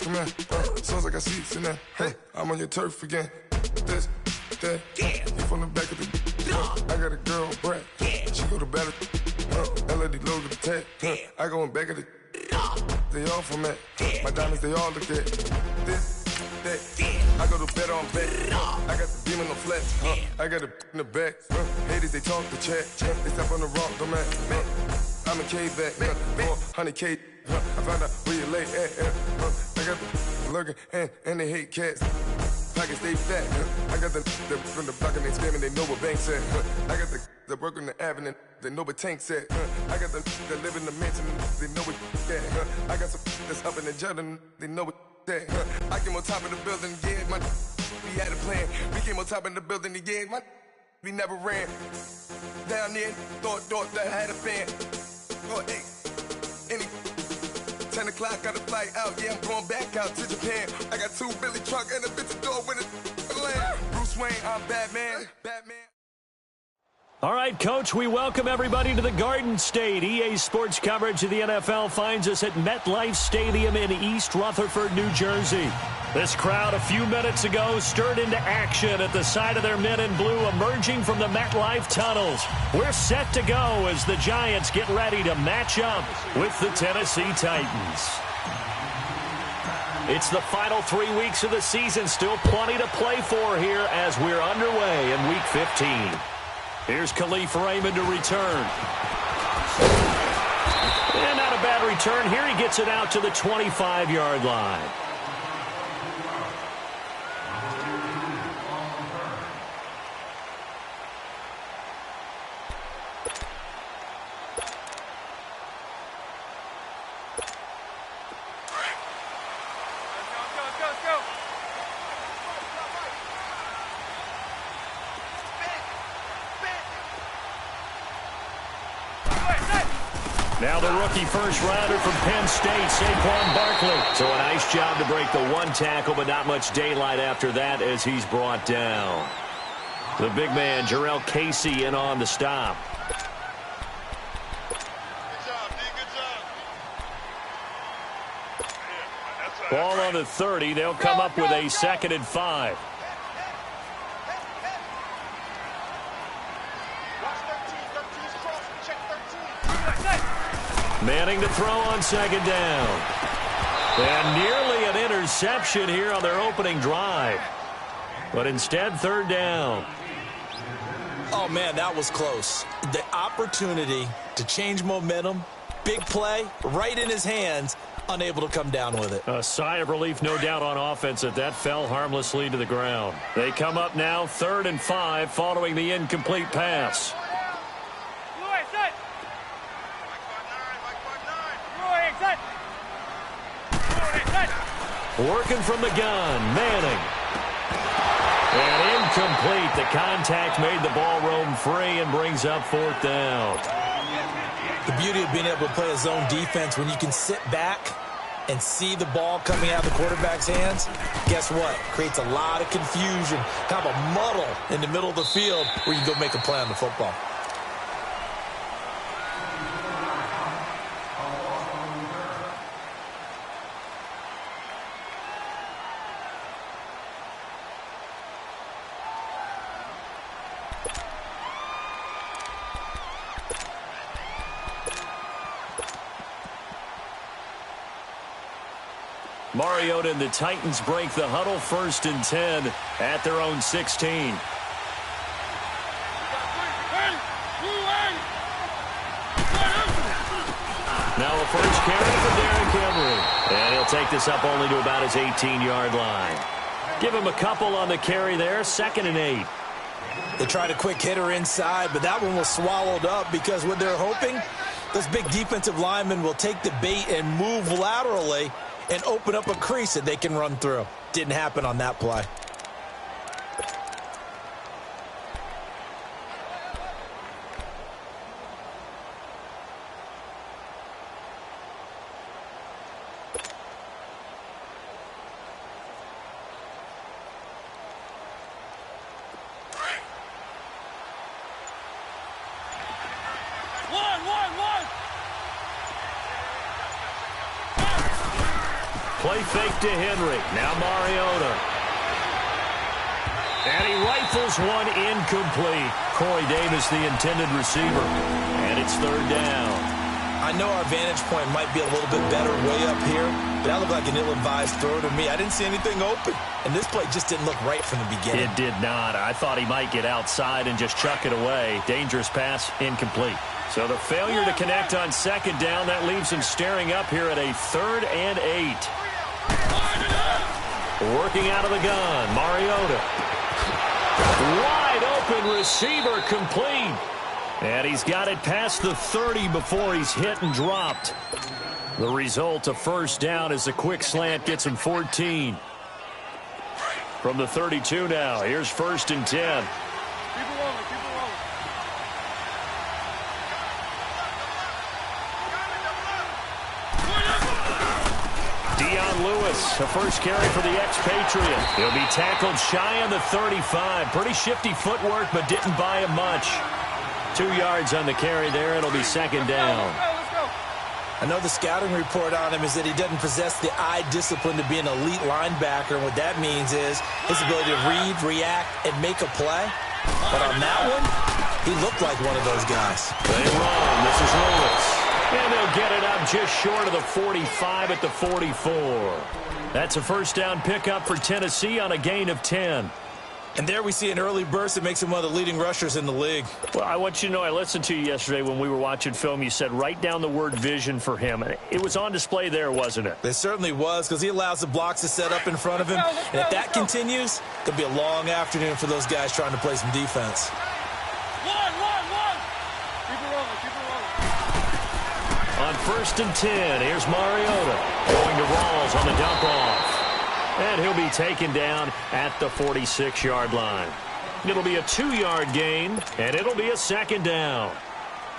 come in. Sounds like I see seats in there. Hey, I'm on your turf again. This, that, you from the back of the. I got a girl, Brad. She go to battle. LED logo the tag. I go in back of the. They all from that. My diamonds, they all look at. This, that. I go to bed on back. I got the demon on flat. I got it in the back. Haters, they talk the chat. They step on the rock, the man. I'm a cave back. 400K. I found out where you lay at. I got the lurking and they hate cats. Pockets stay fat. I got the from the block and they screaming, they know what banks at. I got the work on the avenue, they know what tanks at. I got the live in the mansion, they know what that. I got some that's up in the Jordan, they know what that. I came on top of the building, yeah, we had a plan. We came on top of the building, yeah, we never ran. Down there, thought that I had a fan. Oh, hey, any 10 o'clock, got a flight out, yeah, I'm going back out to Japan. I got 2 Billy truck and a bitch door with a land. Bruce Wayne, I'm Batman. All right, Coach, we welcome everybody to the Garden State. EA Sports coverage of the NFL finds us at MetLife Stadium in East Rutherford, New Jersey. This crowd a few minutes ago stirred into action at the side of their men in blue emerging from the MetLife tunnels. We're set to go as the Giants get ready to match up with the Tennessee Titans. It's the final 3 weeks of the season. Still plenty to play for here as we're underway in Week 15. Here's Khalif Raymond to return. And not a bad return. Here he gets it out to the 25-yard line. Now the rookie first-rounder from Penn State, Saquon Barkley. So a nice job to break the one tackle, but not much daylight after that as he's brought down. The big man, Jarrell Casey, in on the stop. Ball on the 30. They'll come up with a 2nd and 5. Manning to throw on 2nd down. And nearly an interception here on their opening drive. But instead, 3rd down. Oh, man, that was close. The opportunity to change momentum, big play, right in his hands, unable to come down with it. A sigh of relief, no doubt, on offense that fell harmlessly to the ground. They come up now 3rd and 5 following the incomplete pass. Working from the gun, Manning. And incomplete. The contact made the ball roam free and brings up 4th down. The beauty of being able to play a zone defense when you can sit back and see the ball coming out of the quarterback's hands, guess what? Creates a lot of confusion, kind of a muddle in the middle of the field where you can go make a play on the football. Mariota and the Titans break the huddle 1st and 10 at their own 16. Now a first carry for Derrick Henry. And he'll take this up only to about his 18-yard line. Give him a couple on the carry there, 2nd and 8. They tried a quick hitter inside, but that one was swallowed up because what they're hoping, those big defensive linemen will take the bait and move laterally and open up a crease that they can run through. Didn't happen on that play. play fake to Henry. Now Mariota. And he rifles one incomplete. Corey Davis, the intended receiver. And it's third down. I know our vantage point might be a little bit better way up here, but that looked like an ill-advised throw to me. I didn't see anything open, and this play just didn't look right from the beginning. It did not. I thought he might get outside and just chuck it away. Dangerous pass, incomplete. So the failure to connect on second down, that leaves him staring up here at a 3rd and 8. Working out of the gun, Mariota. Wide open receiver, complete. And he's got it past the 30 before he's hit and dropped. The result, a first down as a quick slant gets him 14. From the 32 now, here's 1st and 10. Keep it rolling, keep it rolling. Dion Lewis, a first carry for the expatriate. He'll be tackled shy on the 35. Pretty shifty footwork, but didn't buy him much. 2 yards on the carry there. It'll be second down. Let's go. I know the scouting report on him is that he doesn't possess the eye discipline to be an elite linebacker, and what that means is his ability to read, react, and make a play. But on that one, he looked like one of those guys. They run. This is Lewis. And they'll get it up just short of the 45 at the 44. That's a first down pickup for Tennessee on a gain of 10. And there we see an early burst that makes him one of the leading rushers in the league. Well, I want you to know, I listened to you yesterday when we were watching film. You said write down the word vision for him. It was on display there, wasn't it? It certainly was, because he allows the blocks to set up in front of him. And if that continues, it'll be a long afternoon for those guys trying to play some defense. One. Keep it rolling, keep it rolling. On 1st and 10, here's Mariota going to Rawls on the dump off. And he'll be taken down at the 46-yard line. It'll be a 2-yard gain, and it'll be a second down.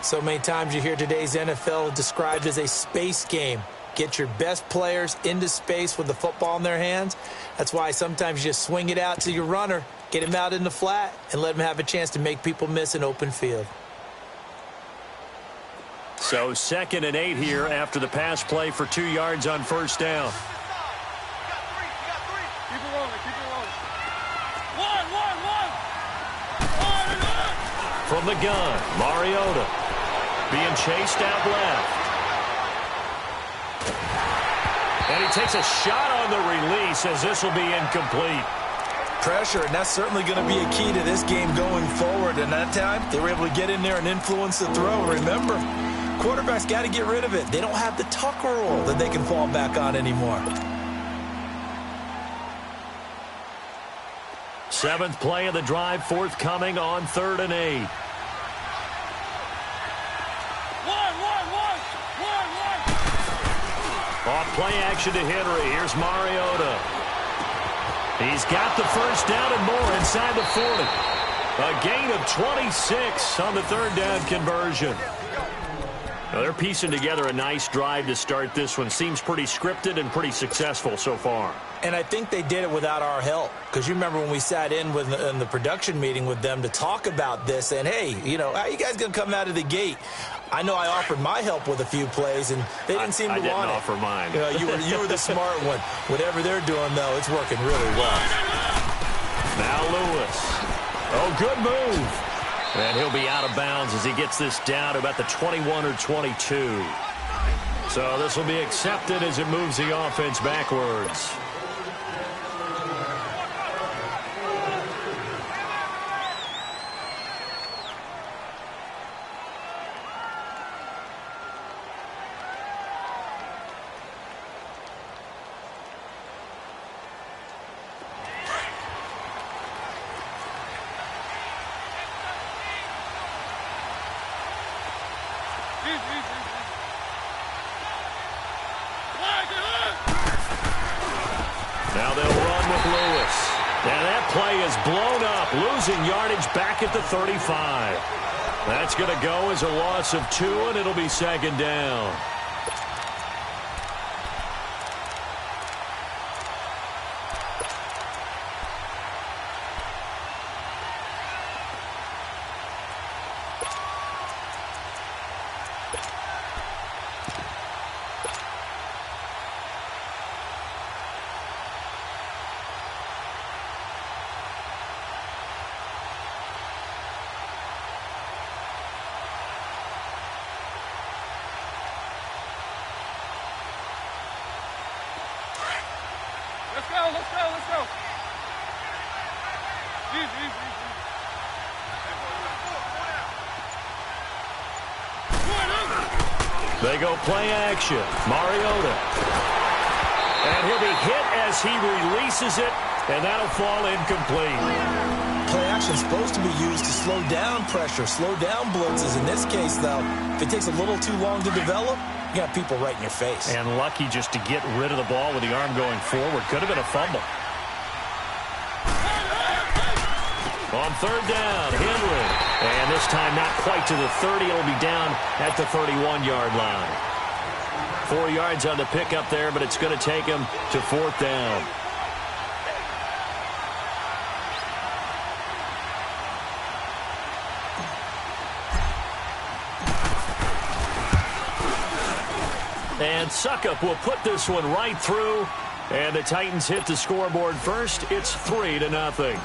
So many times you hear today's NFL described as a space game. Get your best players into space with the football in their hands. That's why sometimes you just swing it out to your runner, get him out in the flat, and let him have a chance to make people miss an open field. So 2nd and 8 here after the pass play for 2 yards on first down. Keep it rolling, keep it rolling. One. From the gun, Mariota being chased out left. And he takes a shot on the release as this will be incomplete. Pressure, and that's certainly going to be a key to this game going forward. And that time, they were able to get in there and influence the throw. Remember, quarterbacks got to get rid of it. They don't have the Tucker rule that they can fall back on anymore. 7th play of the drive forthcoming on 3rd and 8. One. Off play action to Henry. Here's Mariota. He's got the first down and more inside the 40. A gain of 26 on the 3rd down conversion. Now they're piecing together a nice drive to start this one. Seems pretty scripted and pretty successful so far. And I think they did it without our help. Because you remember when we sat in the production meeting with them to talk about this. And, hey, you know, how are you guys going to come out of the gate? I know I offered my help with a few plays, and they didn't seem to want it. I didn't offer mine. You were the smart one. Whatever they're doing, though, it's working really well. Now Lewis. Oh, good move. And he'll be out of bounds as he gets this down to about the 21 or 22. So this will be accepted as it moves the offense backwards. Now they'll run with Lewis. And that play is blown up, losing yardage back at the 35. That's going to go as a loss of 2, and it'll be second down. let's go, let's go. Easy, easy, easy. They go play action. Mariota. And he'll be hit as he releases it, and that'll fall incomplete. Play action is supposed to be used to slow down pressure, slow down blitzes. In this case, though, if it takes a little too long to develop, you got people right in your face. And lucky just to get rid of the ball with the arm going forward. Could have been a fumble. On third down, Henry. And this time not quite to the 30. It'll be down at the 31-yard line. 4 yards on the pickup there, but it's going to take him to fourth down. And Suckup will put this one right through. And the Titans hit the scoreboard first. It's 3-0.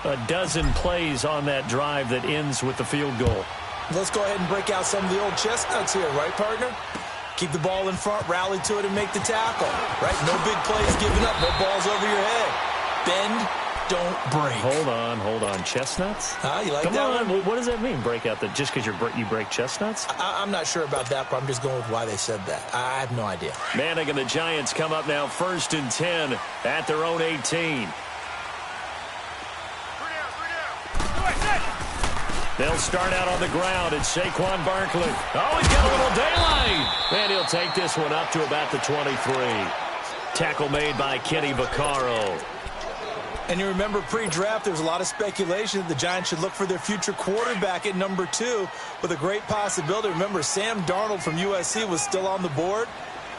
A dozen plays on that drive that ends with the field goal. Let's go ahead and break out some of the old chestnuts here, right, partner? Keep the ball in front, rally to it, and make the tackle, right? No big plays given up, no balls over your head. Bend, don't break. Hold on. Chestnuts? You like Come that on. one? What does that mean, break out? Just because you break chestnuts? I'm not sure about that, but I'm just going with why they said that. I have no idea. Manning and the Giants come up now 1st and 10 at their own 18. They'll start out on the ground. It's Saquon Barkley. Oh, he's got a little daylight. And he'll take this one up to about the 23. Tackle made by Kenny Vaccaro. And you remember pre-draft, there's a lot of speculation that the Giants should look for their future quarterback at number 2 with a great possibility. Remember, Sam Darnold from USC was still on the board,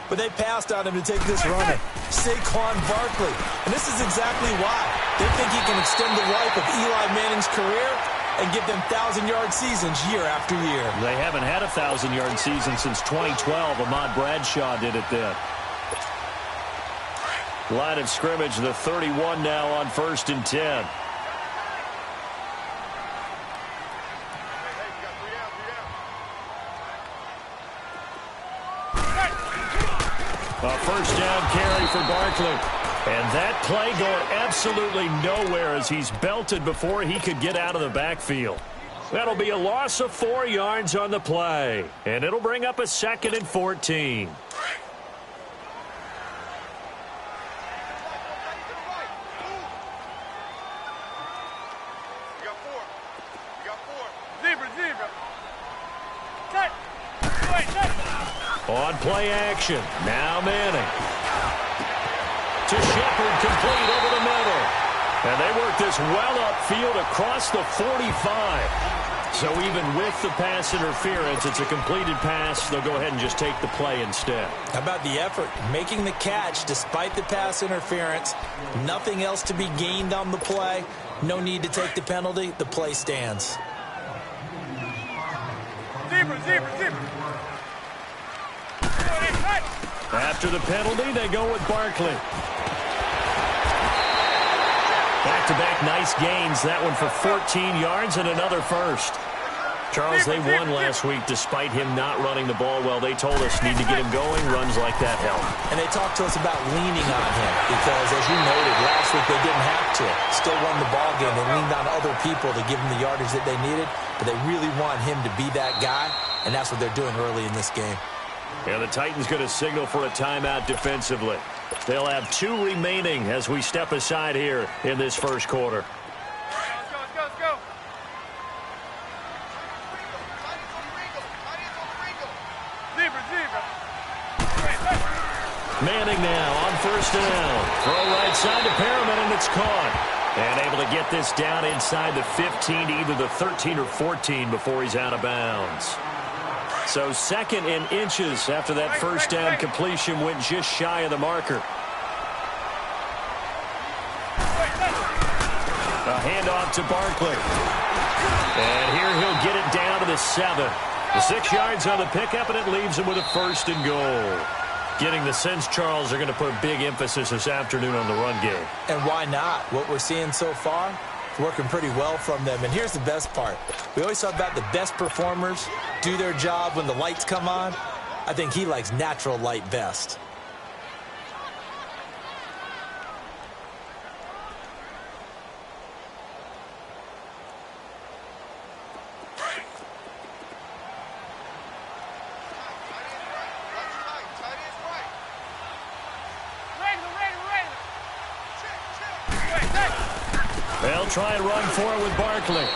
but they passed on him to take this runner, Saquon Barkley. And this is exactly why. They think he can extend the life of Eli Manning's career and give them 1,000-yard seasons year after year. They haven't had a 1,000-yard season since 2012. Ahmad Bradshaw did it then. Line of scrimmage, the 31 now on 1st and 10. A first down carry for Barkley. And that play going absolutely nowhere as he's belted before he could get out of the backfield. That'll be a loss of 4 yards on the play. And it'll bring up a 2nd and 14. Zebra. Cut. On play action. Now Manning. To Shepard, complete over the middle. And they work this well upfield across the 45. So even with the pass interference, it's a completed pass. They'll go ahead and just take the play instead. How about the effort? Making the catch despite the pass interference. Nothing else to be gained on the play. No need to take the penalty. The play stands. Zebra. After the penalty, they go with Barkley. Back-to-back nice gains. That one for 14 yards and another first. Charles, they won last week despite him not running the ball well. They told us need to get him going. Runs like that help. And they talked to us about leaning on him because, as you noted, last week they didn't have to. Still won the ball game. They leaned on other people to give them the yardage that they needed, but they really want him to be that guy, and that's what they're doing early in this game. Yeah, the Titans going to signal for a timeout defensively. They'll have 2 remaining as we step aside here in this first quarter. Let's go. Zebra. Manning now on first down. Throw right side to Perriman, and it's caught. And able to get this down inside the 15 to either the 13 or 14 before he's out of bounds. So 2nd and inches after that first down completion went just shy of the marker. A handoff to Barkley. And here he'll get it down to the 7. The 6 yards on the pickup, and it leaves him with a 1st and goal. Getting the sense, Charles, they're going to put a big emphasis this afternoon on the run game. And why not? What we're seeing so far, working pretty well from them. And here's the best part. We always talk about the best performers do their job when the lights come on. I think he likes natural light best. They'll try and run for it with Barkley.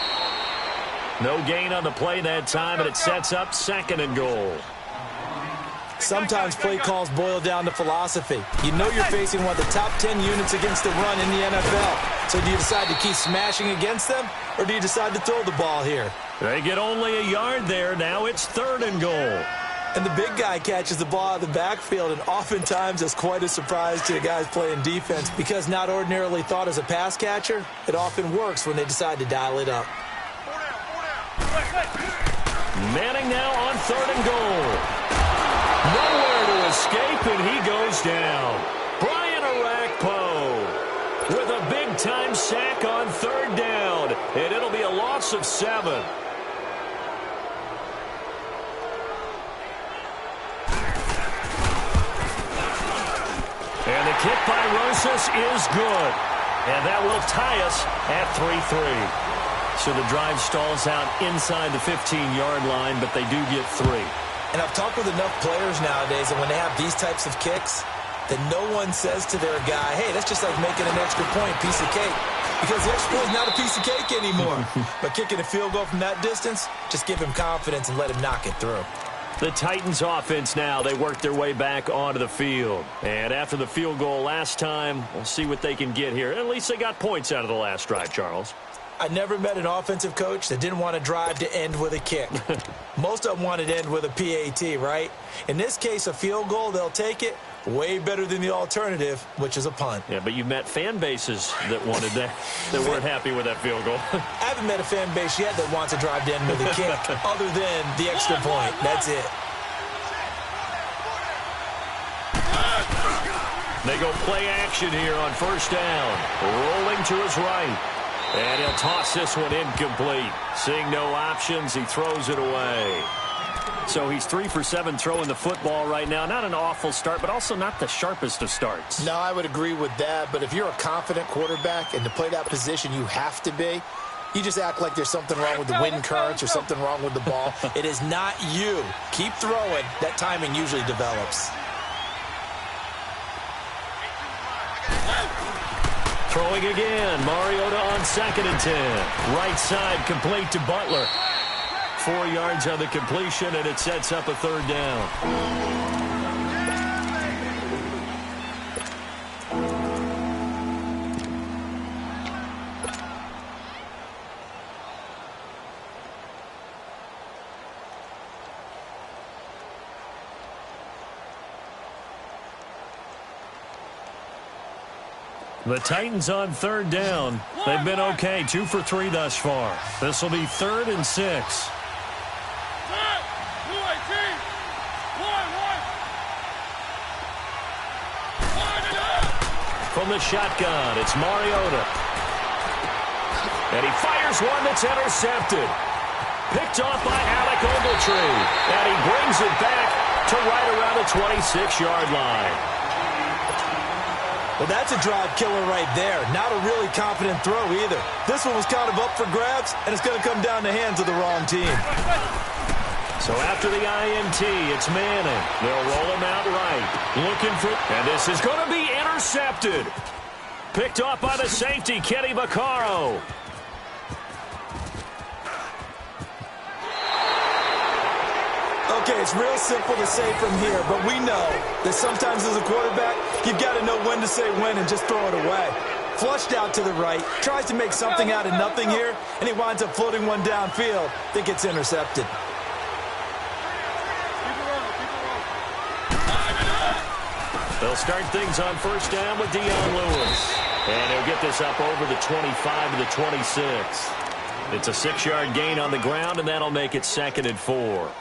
No gain on the play that time, and it sets up 2nd and goal. Sometimes play calls boil down to philosophy. You know you're facing one of the top 10 units against the run in the NFL. So do you decide to keep smashing against them, or do you decide to throw the ball here? They get only a yard there. Now it's 3rd and goal. And the big guy catches the ball out of the backfield, and oftentimes it's quite a surprise to the guys playing defense because not ordinarily thought as a pass catcher, it often works when they decide to dial it up. Manning now on 3rd and goal. Nowhere to escape, and he goes down. Brian Orakpo with a big-time sack on 3rd down, and it'll be a loss of 7. And the kick by Rosas is good, and that will tie us at 3-3. So the drive stalls out inside the 15-yard line, but they do get 3. And I've talked with enough players nowadays that when they have these types of kicks, that no one says to their guy, hey, that's just like making an extra point, piece of cake. Because the extra point is not a piece of cake anymore. But kicking a field goal from that distance, just give him confidence and let him knock it through. The Titans offense now, they work their way back onto the field. And after the field goal last time, we'll see what they can get here. At least they got points out of the last drive, Charles. I never met an offensive coach that didn't want to drive to end with a kick. Most of them wanted to end with a PAT, right? In this case, a field goal, they'll take it. Way better than the alternative, which is a punt. Yeah, but you met fan bases that wanted that, that weren't happy with that field goal. I haven't met a fan base yet that wants to drive to end with a kick other than the extra point. That's it. They go play action here on 1st down. Rolling to his right. And he'll toss this one incomplete. Seeing no options, he throws it away. So he's 3 for 7 throwing the football right now. Not an awful start, but also not the sharpest of starts. No, I would agree with that. But if you're a confident quarterback and to play that position you have to be, you just act like there's something wrong with the wind currents or something wrong with the ball. It is not you. Keep throwing. That timing usually develops. Throwing again. Mariota on 2nd and 10. Right side complete to Butler. 4 yards on the completion, and it sets up a 3rd down. The Titans on 3rd down. They've been okay, 2 for 3 thus far. This will be 3rd and 6. From the shotgun, it's Mariota. And he fires one that's intercepted. Picked off by Alec Ogletree. And he brings it back to right around the 26-yard line. Well, that's a drive killer right there. Not a really confident throw either. This one was kind of up for grabs, and it's going to come down the hands of the wrong team. So after the INT, it's Manning. They'll roll him out right. Looking for, and this is going to be intercepted. Picked off by the safety, Kenny Vaccaro. Okay, it's real simple to say from here, but we know that sometimes as a quarterback, you've got to know when to say when and just throw it away. Flushed out to the right, tries to make something out of nothing here, and he winds up floating one downfield that gets intercepted. They'll start things on 1st down with Dion Lewis. And he'll get this up over the 25 to the 26. It's a 6-yard gain on the ground, and that'll make it 2nd and 4.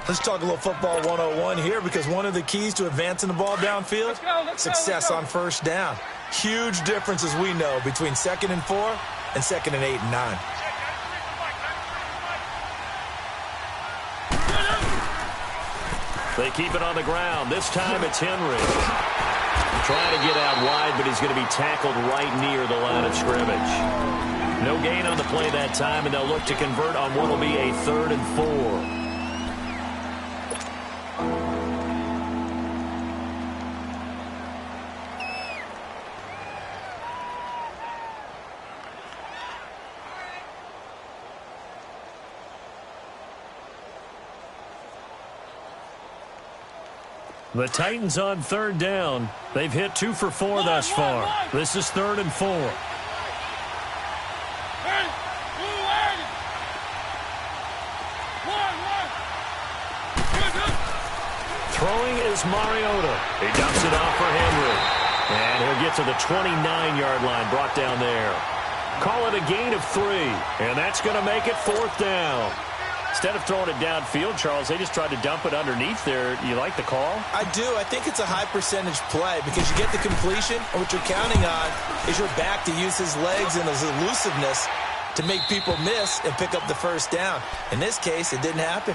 Let's talk a little football 101 here, because one of the keys to advancing the ball downfield, success on 1st down. Huge difference, as we know, between 2nd and 4 and 2nd and 8 and 9. They keep it on the ground. This time it's Henry. Trying to get out wide, but he's going to be tackled right near the line of scrimmage. No gain on the play that time, and they'll look to convert on what will be a 3rd and 4. The Titans on third down. They've hit 2 for 4 thus far. This is 3rd and 4. Throwing is Mariota. He dumps it off for Henry. And he'll get to the 29-yard line, brought down there. Call it a gain of 3, and that's going to make it 4th down. Instead of throwing it downfield, Charles, they just tried to dump it underneath there. You like the call? I do. I think it's a high-percentage play because you get the completion, and what you're counting on is your back to use his legs and his elusiveness to make people miss and pick up the first down. In this case, it didn't happen.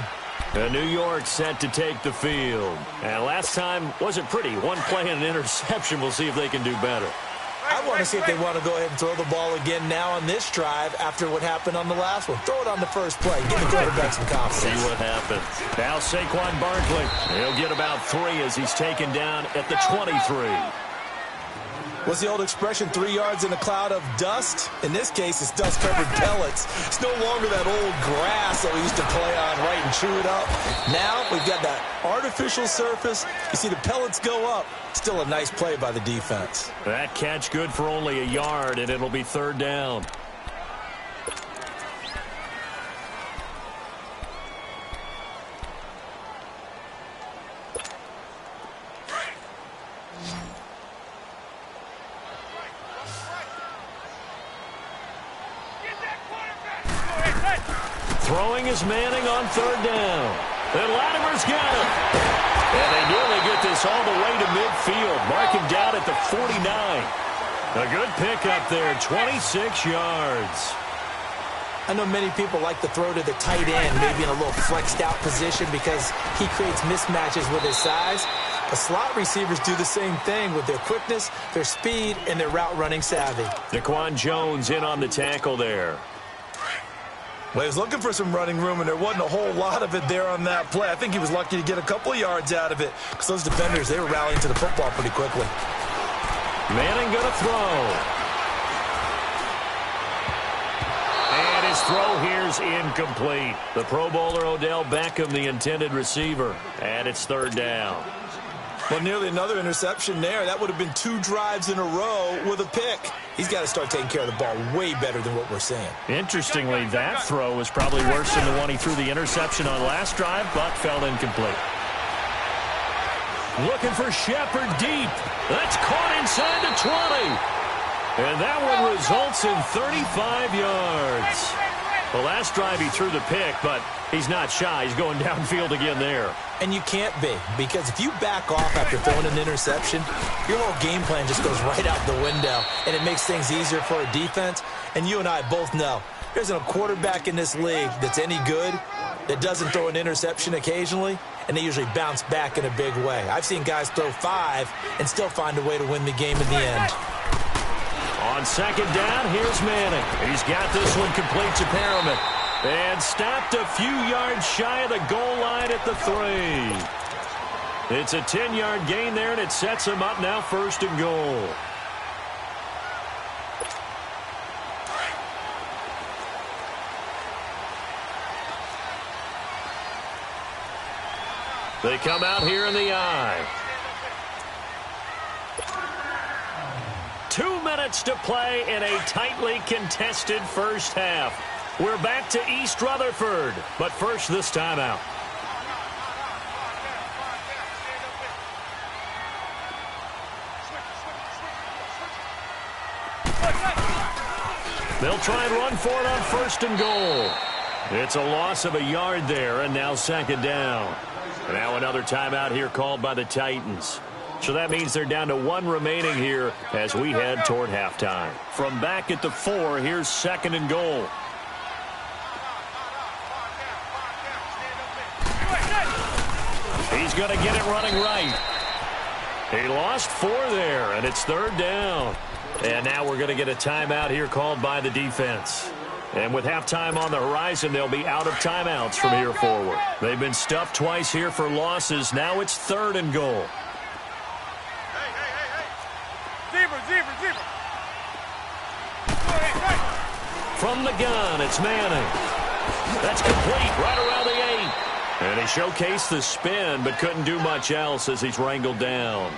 New York set to take the field. And last time wasn't pretty. One play and an interception. We'll see if they can do better. I want to see if they want to go ahead and throw the ball again now on this drive after what happened on the last one. Throw it on the first play. Give the quarterback some confidence. See what happens. Now Saquon Barkley. He'll get about 3 as he's taken down at the 23. What's the old expression, 3 yards in a cloud of dust? In this case, it's dust-covered pellets. It's no longer that old grass that we used to play on, right, and chew it up. Now we've got that artificial surface. You see the pellets go up. Still a nice play by the defense. That catch good for only a yard, and it'll be 3rd down. Throwing is Manning on 3rd down. And Latimer's got him. And they nearly get this all the way to midfield. Mark him down at the 49. A good pickup there, 26 yards. I know many people like to throw to the tight end, maybe in a little flexed out position because he creates mismatches with his size. The slot receivers do the same thing with their quickness, their speed, and their route running savvy. Daquan Jones in on the tackle there. Well, he was looking for some running room, and there wasn't a whole lot of it there on that play. I think he was lucky to get a couple of yards out of it because those defenders, they were rallying to the football pretty quickly. Manning going to throw. And his throw here's incomplete. The Pro Bowler Odell Beckham, the intended receiver. And it's 3rd down. Well, nearly another interception there. That would have been 2 drives in a row with a pick. He's got to start taking care of the ball way better than what we're seeing. Interestingly, that throw was probably worse than the one he threw the interception on last drive, but fell incomplete. Looking for Shepard deep. That's caught inside the 20. And that one results in 35 yards. The last drive he threw the pick, but he's not shy. He's going downfield again there. And you can't be, because if you back off after throwing an interception, your whole game plan just goes right out the window, and it makes things easier for a defense. And you and I both know there's a quarterback in this league that's any good that doesn't throw an interception occasionally, and they usually bounce back in a big way. I've seen guys throw 5 and still find a way to win the game in the end. On 2nd down, here's Manning. He's got this one complete to Perriman. And stopped a few yards shy of the goal line at the 3. It's a 10-yard gain there, and it sets him up now 1st and goal. They come out here in the I. 2 minutes to play in a tightly contested first half. We're back to East Rutherford, but first this timeout. They'll try and run for it on 1st and goal. It's a loss of a yard there, and now 2nd down. Now another timeout here called by the Titans. So that means they're down to 1 remaining here as we head toward halftime. From back at the 4, here's 2nd and goal. He's going to get it running right. He lost 4 there, and it's 3rd down. And now we're going to get a timeout here called by the defense. And with halftime on the horizon, they'll be out of timeouts from here forward. They've been stuffed twice here for losses. Now it's 3rd and goal. Zebra. From the gun, it's Manning. That's complete right around the 8. And he showcased the spin, but couldn't do much else as he's wrangled down.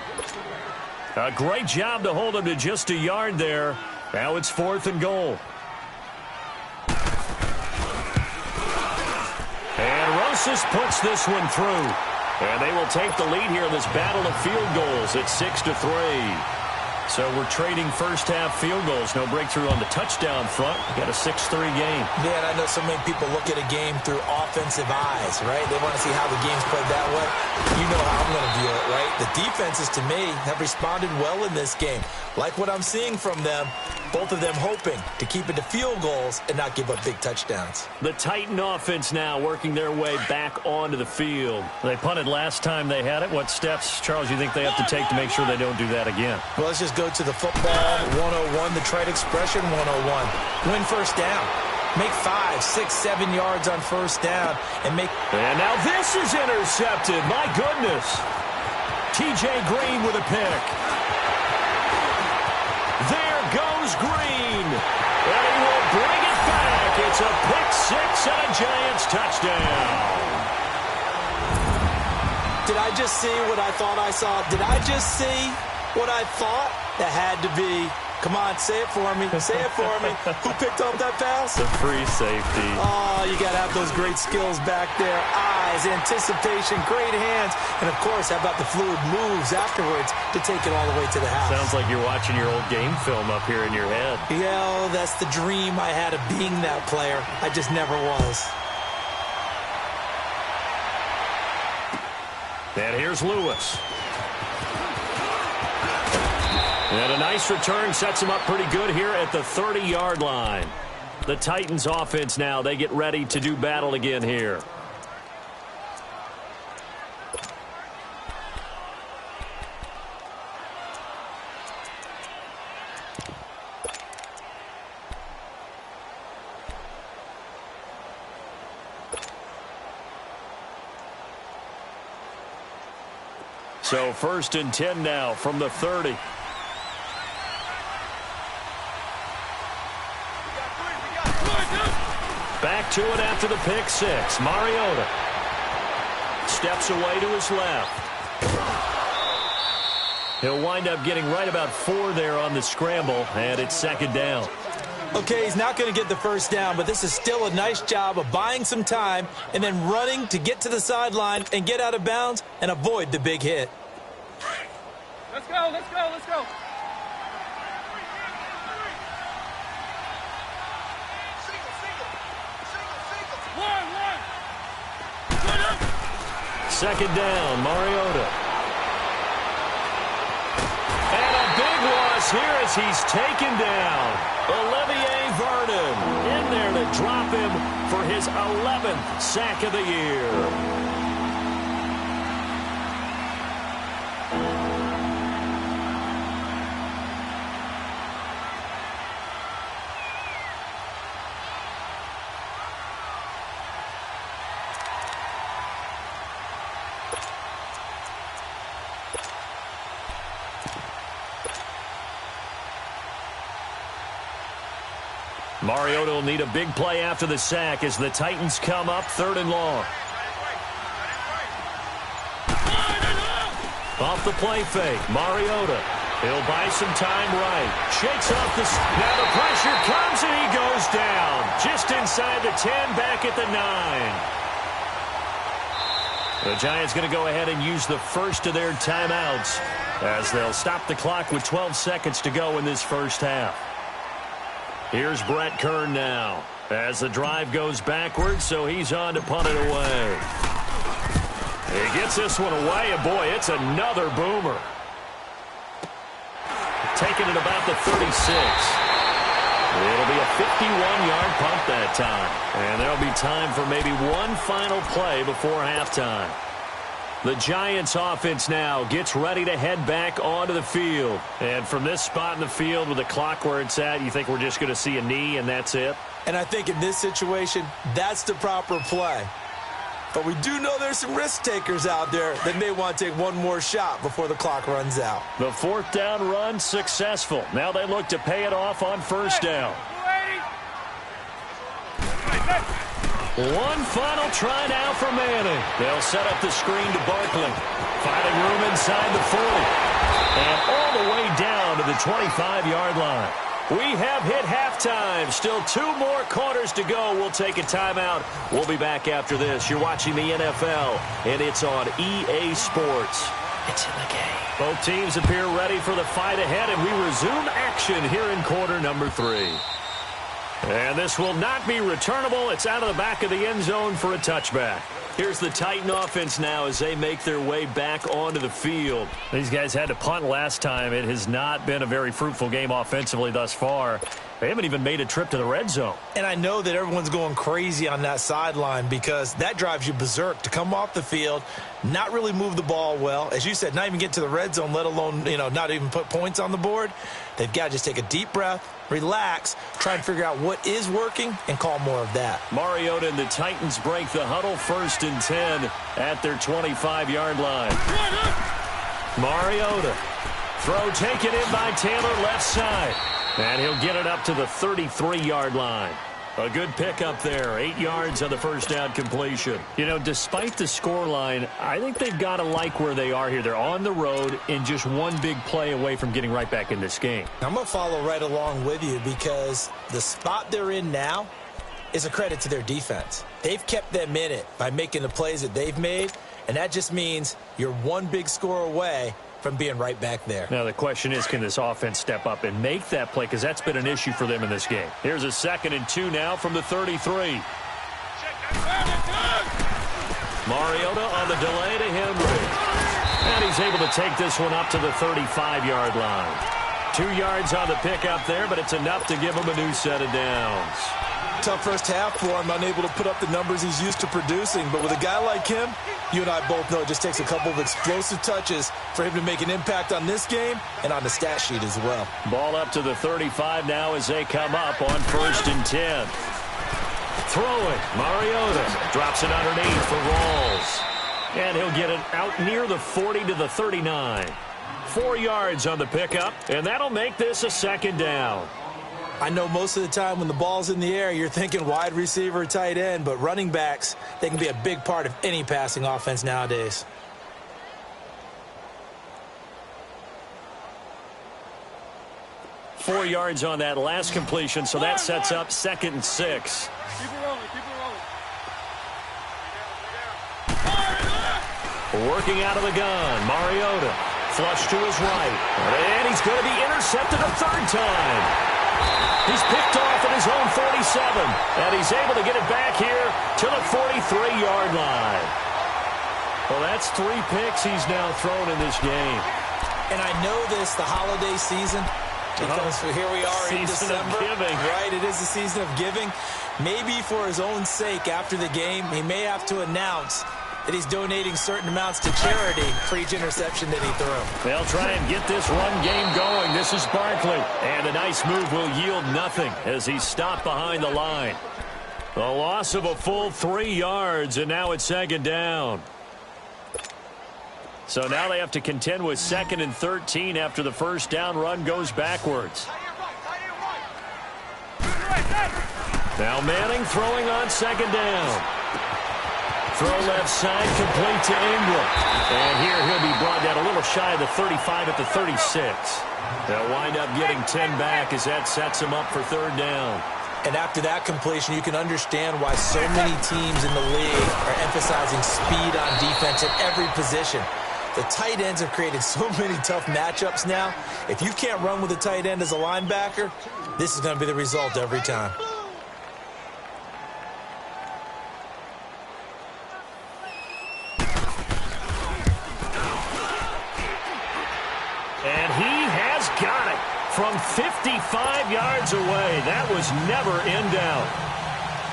A great job to hold him to just a yard there. Now it's 4th and goal. And Rosas puts this one through. And they will take the lead here in this battle of field goals at 6-3. So we're trading first-half field goals. No breakthrough on the touchdown front. We got a 6-3 game. Man, I know so many people look at a game through offensive eyes, right? They want to see how the game's played that way. You know how I'm going to view it, right? The defenses, to me, have responded well in this game. Like what I'm seeing from them, both of them hoping to keep it to field goals and not give up big touchdowns. The Titan offense now working their way back onto the field. They punted last time they had it. What steps, Charles, you think they have to take to make sure they don't do that again? Well, let's just go to the football 101, the trade expression 101. Win first down. Make 5, 6, 7 yards on first down. And now this is intercepted. My goodness. T.J. Green with a pick. There goes Green. And he will bring it back. It's a pick 6 and a Giants touchdown. Did I just see what I thought I saw? Did I just see what I thought? That had to be. Come on, say it for me. Say it for me. Who picked up that pass? The free safety. Oh, you got to have those great skills back there. Eyes, anticipation, great hands. And, of course, how about the fluid moves afterwards to take it all the way to the house? Sounds like you're watching your old game film up here in your head. Yeah, oh, that's the dream I had of being that player. I just never was. And here's Lewis. And a nice return sets him up pretty good here at the 30-yard line. The Titans offense now, they get ready to do battle again here. So 1st and 10 now from the 30. Back to it after the pick 6. Mariota steps away to his left. He'll wind up getting right about 4 there on the scramble, and it's 2nd down. Okay, he's not going to get the first down, but this is still a nice job of buying some time and then running to get to the sideline and get out of bounds and avoid the big hit. Let's go, let's go, let's go. Second down, Mariota. And a big loss here as he's taken down. Olivier Vernon in there to drop him for his 11th sack of the year. Mariota will need a big play after the sack as the Titans come up 3rd and long. Off the play fake, Mariota. He'll buy some time right. Shakes off the... Now the pressure comes and he goes down. Just inside the 10, back at the 9. The Giants going to go ahead and use the first of their timeouts as they'll stop the clock with 12 seconds to go in this first half. Here's Brett Kern now as the drive goes backwards, so he's on to punt it away. He gets this one away, and boy, it's another boomer. Taking it about the 36. It'll be a 51-yard punt that time, and there'll be time for maybe one final play before halftime. The Giants offense now gets ready to head back onto the field. And from this spot in the field with the clock where it's at, you think we're just going to see a knee and that's it? And I think in this situation, that's the proper play. But we do know there's some risk takers out there that may want to take one more shot before the clock runs out. The 4th down run successful. Now they look to pay it off on first down. One final try now for Manning. They'll set up the screen to Barkley. Finding room inside the 40. And all the way down to the 25-yard line. We have hit halftime. Still 2 more quarters to go. We'll take a timeout. We'll be back after this. You're watching the NFL, and it's on EA Sports. It's in the game. Both teams appear ready for the fight ahead, and we resume action here in quarter number 3. And this will not be returnable. It's out of the back of the end zone for a touchback. Here's the Titan offense now as they make their way back onto the field. These guys had to punt last time. It has not been a very fruitful game offensively thus far. They haven't even made a trip to the red zone. And I know that everyone's going crazy on that sideline because that drives you berserk to come off the field, not really move the ball well. As you said, not even get to the red zone, let alone, not even put points on the board. They've got to just take a deep breath, relax, try and figure out what is working, and call more of that. Mariota and the Titans break the huddle 1st and 10 at their 25-yard line. Mariota. Throw taken in by Taylor left side. And he'll get it up to the 33-yard line. A good pickup there. 8 yards on the first down completion. Despite the scoreline, I think they've got to like where they are here. They're on the road and just one big play away from getting right back in this game. I'm going to follow right along with you because the spot they're in now is a credit to their defense. They've kept them in it by making the plays that they've made, and that just means you're one big score away from being right back there. Now the question is, can this offense step up and make that play? Because that's been an issue for them in this game. Here's a 2nd and 2 now from the 33. Mariota on the delay to Henry. And he's able to take this one up to the 35-yard line. 2 yards on the pickup there, but it's enough to give him a new set of downs. Tough first half for him, unable to put up the numbers he's used to producing. But with a guy like him, you and I both know it just takes a couple of explosive touches for him to make an impact on this game and on the stat sheet as well. Ball up to the 35 now as they come up on 1st and 10. Throwing, Mariota drops it underneath for Rawls. And he'll get it out near the 40 to the 39. 4 yards on the pickup, and that'll make this a 2nd down. I know most of the time when the ball's in the air, you're thinking wide receiver, tight end, but running backs, they can be a big part of any passing offense nowadays. Four yards on that last completion, so that sets up 2nd and 6. Keep it rolling, keep it rolling. Working out of the gun, Mariota. Flush to his right. And he's going to be intercepted a 3rd time. He's picked off at his own 47, and he's able to get it back here to the 43-yard line. Well, that's 3 picks he's now thrown in this game. And I know this, the holiday season, because here we are in December. Right, it is the season of giving. Maybe for his own sake after the game, he may have to announce that he's donating certain amounts to charity for each interception that he threw. They'll try and get this run game going. This is Barkley. And a nice move will yield nothing as he's stopped behind the line. The loss of a full 3 yards, and now it's 2nd down. So now they have to contend with 2nd and 13 after the first down run goes backwards. Now Manning throwing on 2nd down. Throw left side, complete to Ingram. And here he'll be brought down a little shy of the 35 at the 36. They'll wind up getting 10 back as that sets him up for 3rd down. And after that completion, you can understand why so many teams in the league are emphasizing speed on defense at every position. The tight ends have created so many tough matchups now. If you can't run with a tight end as a linebacker, this is going to be the result every time. And he has got it from 55 yards away. That was never in doubt.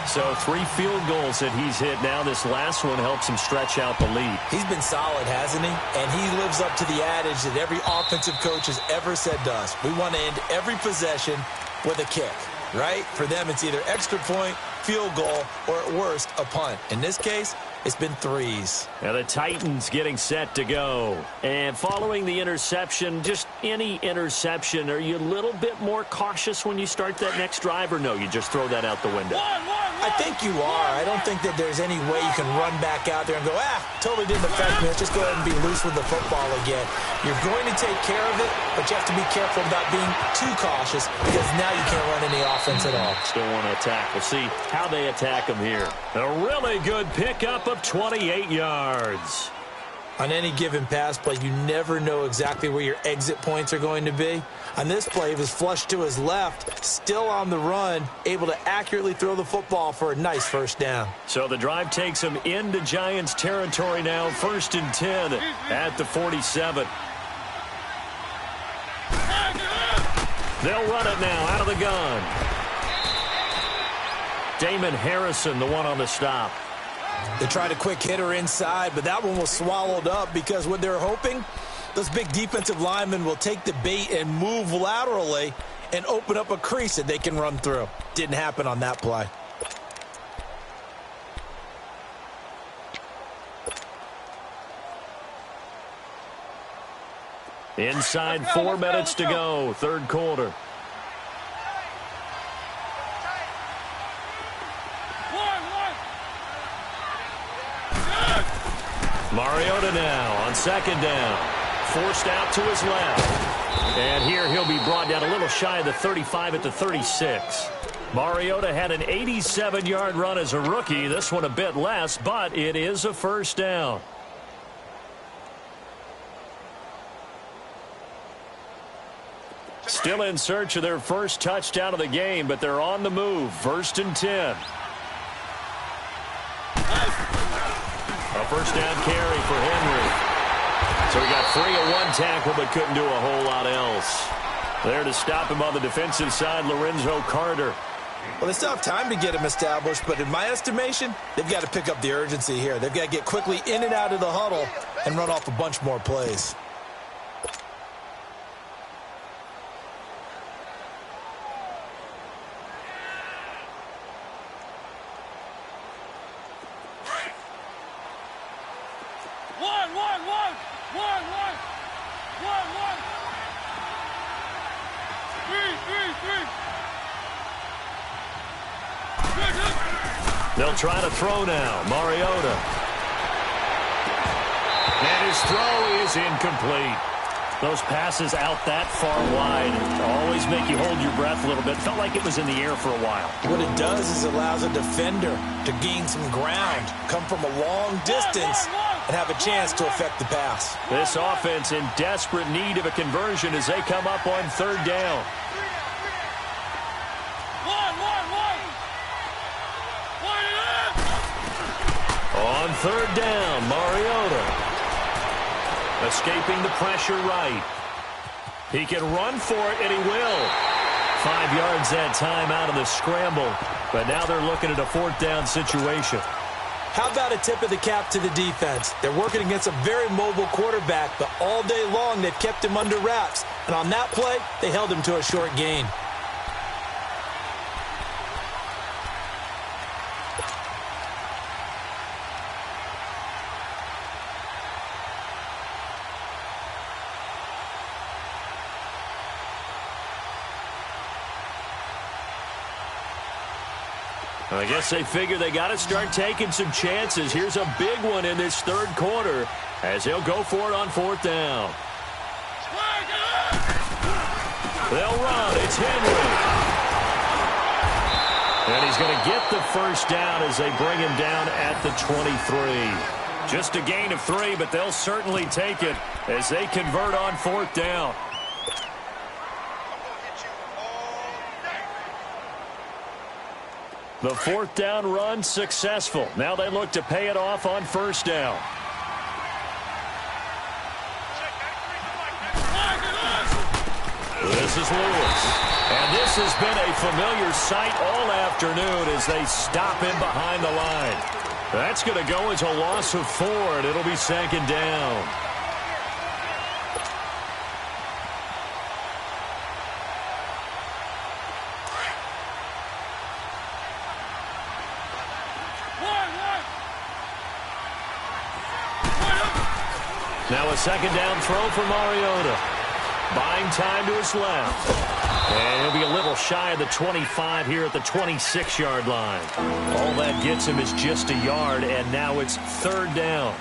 So 3 field goals that he's hit now. This last one helps him stretch out the lead. He's been solid, hasn't he? And he lives up to the adage that every offensive coach has ever said to us. We want to end every possession with a kick, right? For them, it's either extra point, field goal, or at worst, a punt. In this case, it's been 3s. Now the Titans getting set to go. And following the interception, just any interception, are you a little bit more cautious when you start that next drive, or no, you just throw that out the window? One. I think you are. I don't think that there's any way you can run back out there and go, totally didn't affect me. Let's just go ahead and be loose with the football again. You're going to take care of it, but you have to be careful about being too cautious because now you can't run any offense at all. Still want to attack. We'll see how they attack him here. A really good pickup of 28 yards. On any given pass play, you never know exactly where your exit points are going to be. On this play, he was flushed to his left, still on the run, able to accurately throw the football for a nice first down. So the drive takes him into Giants territory now, 1st and 10 at the 47. They'll run it now out of the gun. Damon Harrison, the one on the stop. They tried a quick hitter inside, but that one was swallowed up because what they're hoping, those big defensive linemen will take the bait and move laterally and open up a crease that they can run through. Didn't happen on that play. Inside 4 minutes to go, third quarter. Mariota now on 2nd down. Forced out to his left. And here he'll be brought down a little shy of the 35 at the 36. Mariota had an 87-yard run as a rookie. This one a bit less, but it is a first down. Still in search of their first touchdown of the game, but they're on the move. 1st and 10. A first down carry for Henry. So he got free of one tackle but couldn't do a whole lot else. There to stop him on the defensive side, Lorenzo Carter. Well, they still have time to get him established, but in my estimation, they've got to pick up the urgency here. They've got to get quickly in and out of the huddle and run off a bunch more plays. They'll try to throw now. Mariota. And his throw is incomplete. Those passes out that far wide always make you hold your breath a little bit. Felt like it was in the air for a while. What it does is it allows a defender to gain some ground, come from a long distance, and have a chance to affect the pass. This offense in desperate need of a conversion as they come up on 3rd down. On 3rd down, Mariota. Escaping the pressure right. He can run for it, and he will. 5 yards that time out of the scramble. But now they're looking at a 4th down situation. How about a tip of the cap to the defense? They're working against a very mobile quarterback, but all day long they've kept him under wraps. And on that play, they held him to a short gain. I guess they figure they got to start taking some chances. Here's a big one in this 3rd quarter as they'll go for it on 4th down. They'll run. It's Henry. And he's going to get the first down as they bring him down at the 23. Just a gain of 3, but they'll certainly take it as they convert on 4th down. The 4th down run successful. Now they look to pay it off on 1st down. This is Lewis. And this has been a familiar sight all afternoon as they stop him behind the line. That's going to go as a loss of 4, and it'll be 2nd down. Now a 2nd down throw for Mariota. Buying time to his left. And he'll be a little shy of the 25 here at the 26-yard line. All that gets him is just a yard, and now it's third down.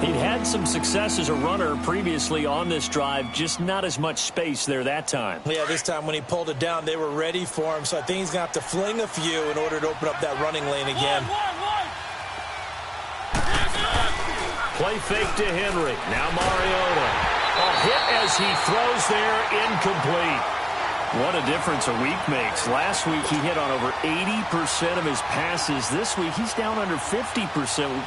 He'd had some success as a runner previously on this drive, just not as much space there that time. Yeah, this time when he pulled it down, they were ready for him, so I think he's going to have to fling a few in order to open up that running lane again. Play fake to Henry. Now Mariota. A hit as he throws there, incomplete. What a difference a week makes. Last week he hit on over 80% of his passes. This week he's down under 50%.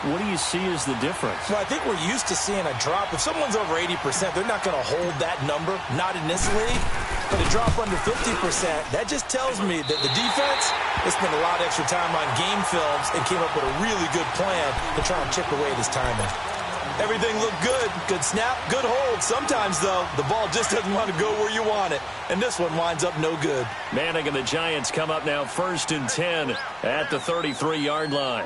What do you see as the difference? Well, I think we're used to seeing a drop. If someone's over 80%, they're not going to hold that number, not in this league. But a drop under 50%, that just tells me that the defense has spent a lot of extra time on game films and came up with a really good plan to try and chip away at his timing. Everything looked good. Good snap, good hold. Sometimes, though, the ball just doesn't want to go where you want it. And this one winds up no good. Manning and the Giants come up now 1st and 10 at the 33-yard line.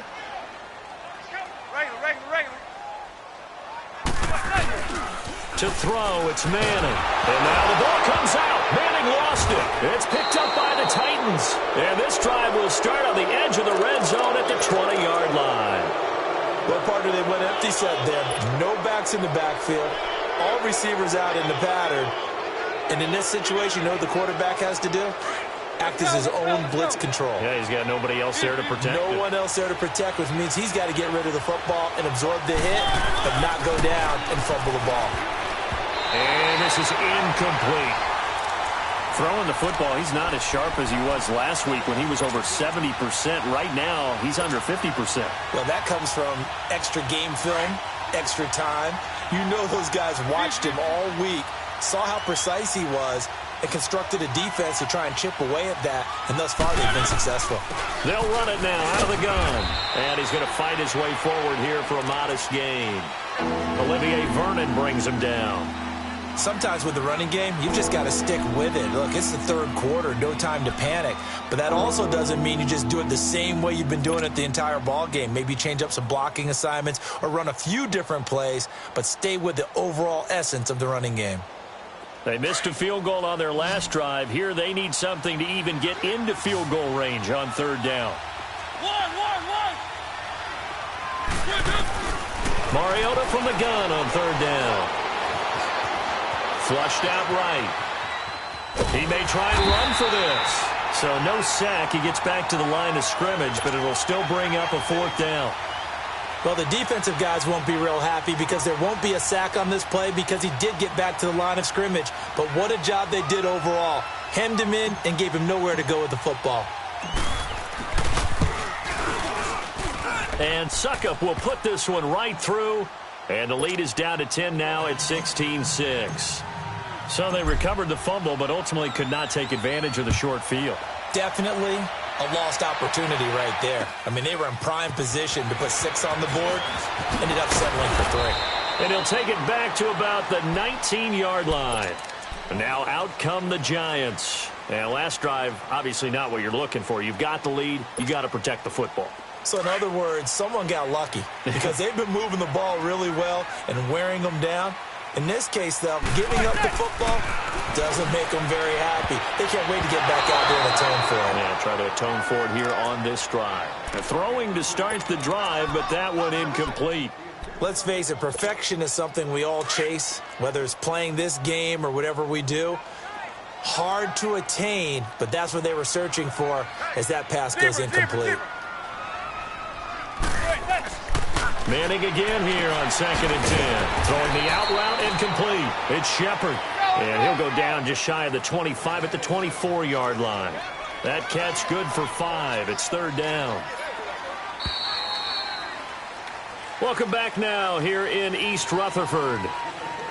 To throw, it's Manning. And now the ball comes out. Manning lost it. It's picked up by the Titans. And this drive will start on the edge of the red zone at the 20-yard line. Well, partner, they went empty set there. No backs in the backfield. All receivers out in the pattern. And in this situation, you know what the quarterback has to do? Act as his own blitz control. Yeah, he's got nobody else there to protect No one else there to protect, which means he's got to get rid of the football and absorb the hit, but not go down and fumble the ball. And this is incomplete. Throwing the football, he's not as sharp as he was last week when he was over 70%. Right now, he's under 50%. Well, that comes from extra game film, extra time. You know those guys watched him all week, saw how precise he was, and constructed a defense to try and chip away at that, and thus far they've been successful. They'll run it now out of the gun. And he's going to fight his way forward here for a modest gain. Olivier Vernon brings him down. Sometimes with the running game, you've just got to stick with it. Look, it's the third quarter, no time to panic. But that also doesn't mean you just do it the same way you've been doing it the entire ball game. Maybe change up some blocking assignments or run a few different plays, but stay with the overall essence of the running game. They missed a field goal on their last drive. Here they need something to even get into field goal range on third down. Mariota from the gun on third down. Flushed out right. He may try and run for this. So no sack. He gets back to the line of scrimmage, but it'll still bring up a fourth down. Well, the defensive guys won't be real happy because there won't be a sack on this play because he did get back to the line of scrimmage. But what a job they did overall. Hemmed him in and gave him nowhere to go with the football. And Suckup will put this one right through. And the lead is down to 10 now at 16-6. So they recovered the fumble, but ultimately could not take advantage of the short field. Definitely a lost opportunity right there. I mean, they were in prime position to put 6 on the board. Ended up settling for 3. And he'll take it back to about the 19-yard line. And now out come the Giants. And last drive, obviously not what you're looking for. You've got the lead. You got to protect the football. So in other words, someone got lucky because they've been moving the ball really well and wearing them down. In this case, though, giving up the football doesn't make them very happy. They can't wait to get back out there and atone for it. Yeah, try to atone for it here on this drive. The throwing to start the drive, but that one incomplete. Let's face it, perfection is something we all chase, whether it's playing this game or whatever we do. Hard to attain, but that's what they were searching for as that pass goes incomplete. Manning again here on 2nd and 10. Throwing the out route incomplete. It's Shepard. And he'll go down just shy of the 25 at the 24-yard line. That catch good for 5. It's third down. Welcome back now here in East Rutherford.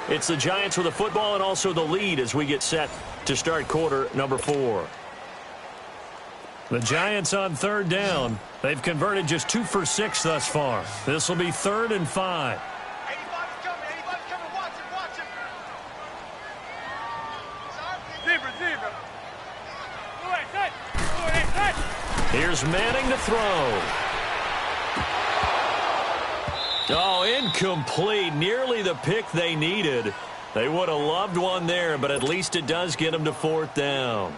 It's the Giants with the football and also the lead as we get set to start quarter number 4. The Giants on third down. They've converted just 2 for 6 thus far. This will be 3rd and 5. Here's Manning to throw. Oh, incomplete. Nearly the pick they needed. They would have loved one there, but at least it does get them to 4th down.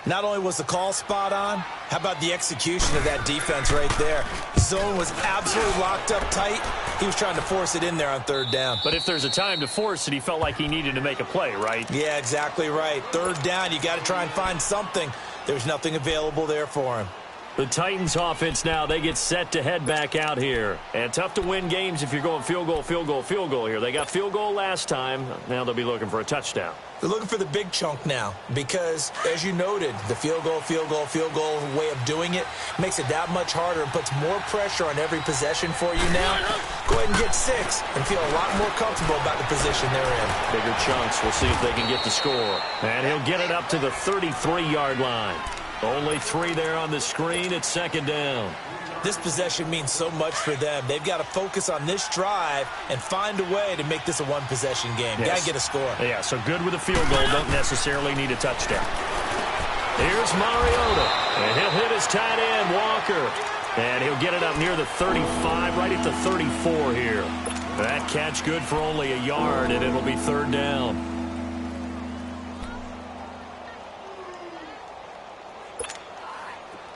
Not only was the call spot on, how about the execution of that defense right there? Zone was absolutely locked up tight. He was trying to force it in there on third down. But if there's a time to force it, he felt like he needed to make a play, right? Yeah, exactly right. Third down, you got to try and find something. There's nothing available there for him. The Titans offense now, they get set to head back out here. And tough to win games if you're going field goal, field goal, field goal here. They got field goal last time. Now they'll be looking for a touchdown. They're looking for the big chunk now because, as you noted, the field goal way of doing it makes it that much harder and puts more pressure on every possession for you now. Go ahead and get 6 and feel a lot more comfortable about the position they're in. Bigger chunks. We'll see if they can get the score. And he'll get it up to the 33-yard line. Only 3 there on the screen. It's second down. This possession means so much for them. They've got to focus on this drive and find a way to make this a one-possession game. Yes. Got to get a score. Yeah, so good with a field goal. Don't necessarily need a touchdown. Here's Mariota. And he'll hit his tight end, Walker. And he'll get it up near the 35, right at the 34 here. That catch good for only a yard, and it'll be third down.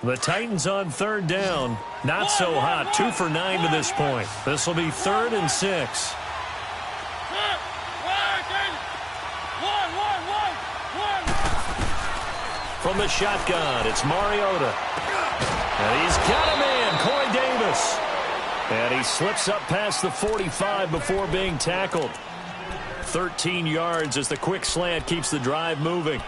The Titans on third down. Not so hot. 2 for 9 to this point. This will be 3rd and 6. From the shotgun, it's Mariota. And he's got a man, Corey Davis. And he slips up past the 45 before being tackled. 13 yards as the quick slant keeps the drive moving.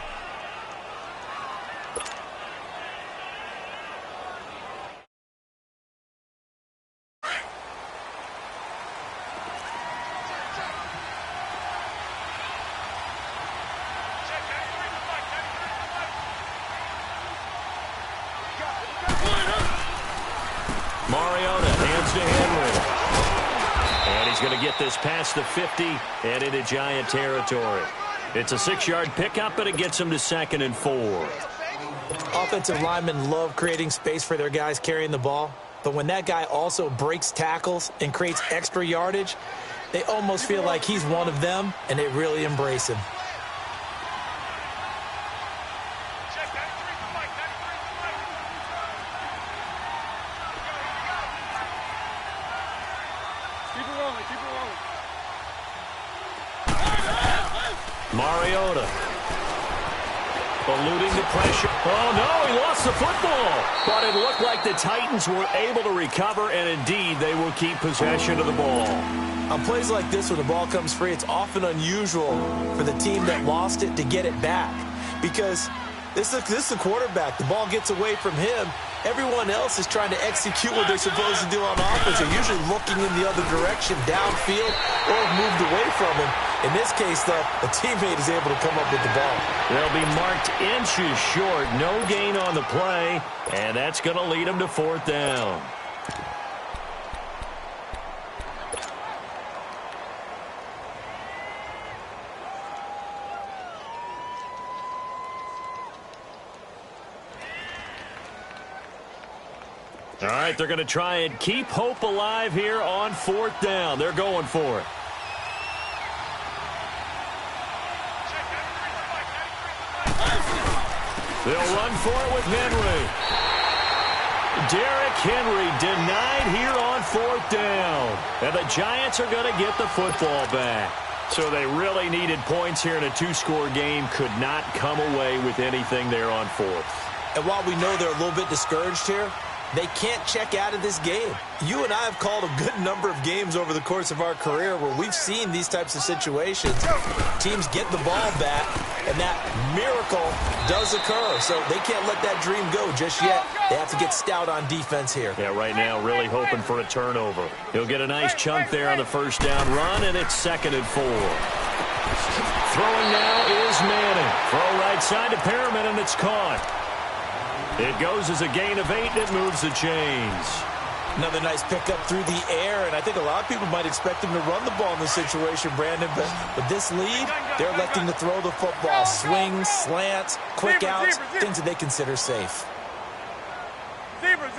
Mariota hands to Henry. And he's going to get this past the 50 and into Giant territory. It's a 6-yard pickup, but it gets him to 2nd and 4. Offensive linemen love creating space for their guys carrying the ball. But when that guy also breaks tackles and creates extra yardage, they almost feel like he's one of them, and they really embrace him. Mariota. Eluding the pressure. Oh, no, he lost the football. But it looked like the Titans were able to recover, and indeed, they will keep possession of the ball. On plays like this, when the ball comes free, it's often unusual for the team that lost it to get it back. Because this is the quarterback. The ball gets away from him. Everyone else is trying to execute what they're supposed to do on offense. They're usually looking in the other direction, downfield, or moved away from him. In this case, though, a teammate is able to come up with the ball. They'll be marked inches short. No gain on the play, and that's going to lead them to 4th down. All right, they're going to try and keep hope alive here on 4th down. They're going for it. They'll run for it with Henry. Derrick Henry denied here on 4th down. And the Giants are going to get the football back. So they really needed points here in a 2-score game. Could not come away with anything there on 4th. And while we know they're a little bit discouraged here, they can't check out of this game. You and I have called a good number of games over the course of our career where we've seen these types of situations. Teams get the ball back, and that miracle does occur. So they can't let that dream go just yet. They have to get stout on defense here. Yeah, right now really hoping for a turnover. He'll get a nice chunk there on the 1st down run, and it's 2nd and 4. Throwing now is Manning. Throw right side to Perriman, and it's caught. It goes as a gain of 8, and it moves the chains. Another nice pickup through the air, and I think a lot of people might expect him to run the ball in this situation, Brandon, but with this lead, they're electing to throw the football. Swings, slants, quick outs, things that they consider safe. Zebra.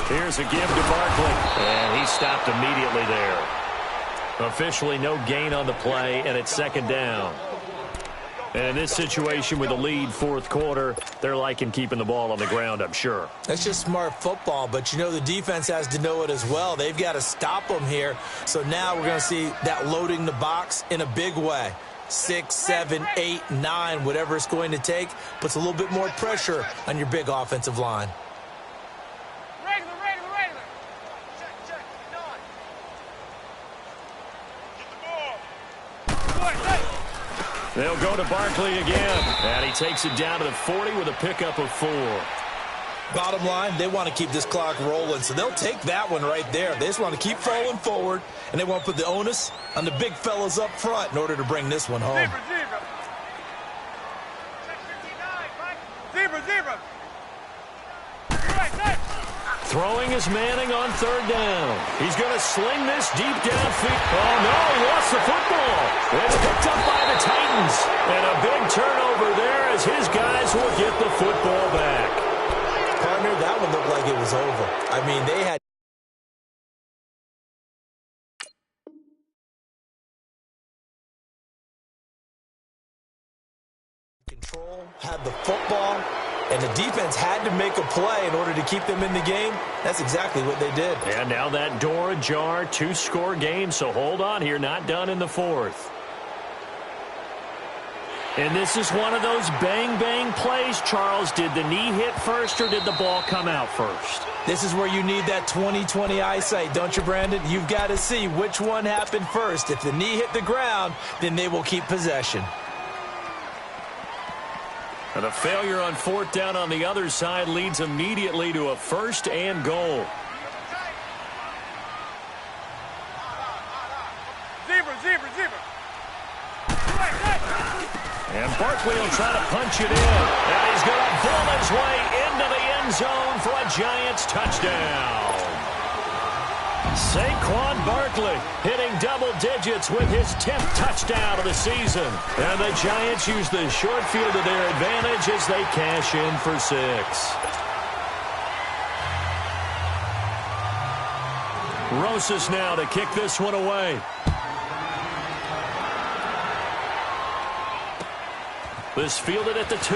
Here's a give to Barkley, and he stopped immediately there. Officially no gain on the play, and it's 2nd down. And in this situation with a lead fourth quarter, they're liking keeping the ball on the ground, I'm sure. That's just smart football, but you know the defense has to know it as well. They've got to stop them here. So now we're going to see that loading the box in a big way. 6, 7, 8, 9, whatever it's going to take, puts a little bit more pressure on your big offensive line. Regular. Check. Done. Get the ball. They'll go to Barkley again. And he takes it down to the 40 with a pickup of 4. Bottom line, they want to keep this clock rolling, so they'll take that one right there. They just want to keep falling forward, and they want to put the onus on the big fellas up front in order to bring this one home. Zebra. Throwing is Manning on third down. He's going to sling this deep downfield. Oh, no, he lost the football. It's picked up by the Titans. And a big turnover there as his guys will get the football back. Partner, that one looked like it was over. I mean, they had control, had the football, and the defense had to make a play in order to keep them in the game. That's exactly what they did. And now that door ajar, 2-score game, so hold on here, not done in the fourth. And this is one of those bang-bang plays, Charles. Did the knee hit first or did the ball come out first? This is where you need that 20/20 eyesight, don't you, Brandon? You've got to see which one happened first. If the knee hit the ground, then they will keep possession. And a failure on fourth down on the other side leads immediately to a 1st and goal. Zebra. And Barkley will try to punch it in. And he's going to bull his way into the end zone for a Giants touchdown. Saquon Barkley hitting double digits with his 10th touchdown of the season. And the Giants use the short field to their advantage as they cash in for 6. Rosas now to kick this one away. This fielded at the 2.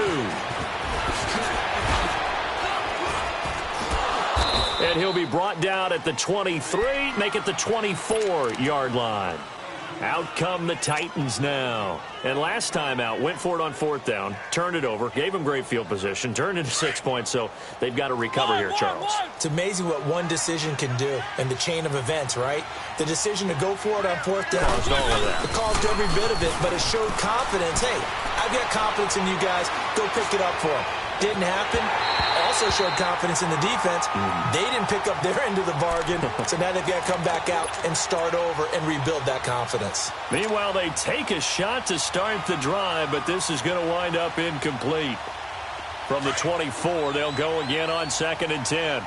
And he'll be brought down at the 23, make it the 24-yard line. Out come the Titans now. And last time out, went for it on fourth down, turned it over, gave them great field position, turned into 6 points, so they've got to recover here, Charles. It's amazing what one decision can do in the chain of events, right? The decision to go for it on fourth down. Caused all of that. It caused every bit of it, but it showed confidence. Hey, I've got confidence in you guys. Go pick it up for them. Didn't happen. Also showed confidence in the defense. They didn't pick up their end of the bargain, so now they've got to come back out and start over and rebuild that confidence. Meanwhile, they take a shot to start the drive, but this is going to wind up incomplete. From the 24, they'll go again on 2nd and 10.